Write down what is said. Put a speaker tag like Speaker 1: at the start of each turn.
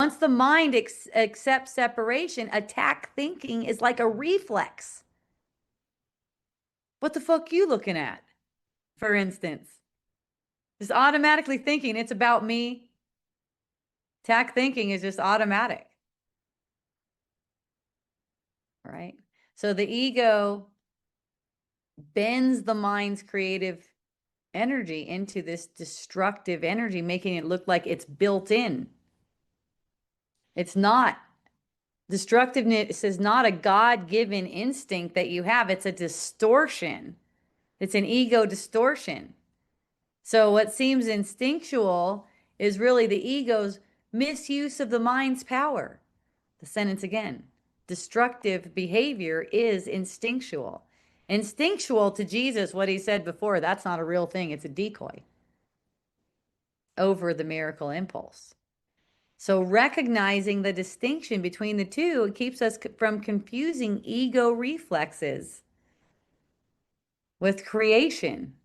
Speaker 1: Once the mind accepts separation, attack thinking is like a reflex. What the fuck you looking at, for instance? Just automatically thinking it's about me. Attack thinking is just automatic. Right? So the ego bends the mind's creative energy into this destructive energy, making it look like it's built in. It's not. Destructiveness is not a God-given instinct that you have. It's a distortion. It's an ego distortion. So what seems instinctual is really the ego's misuse of the mind's power. The sentence again. Destructive behavior is instinctual. Instinctual to Jesus, what he said before, that's not a real thing. It's a decoy over the miracle impulse. So recognizing the distinction between the two, it keeps us from confusing ego reflexes with creation.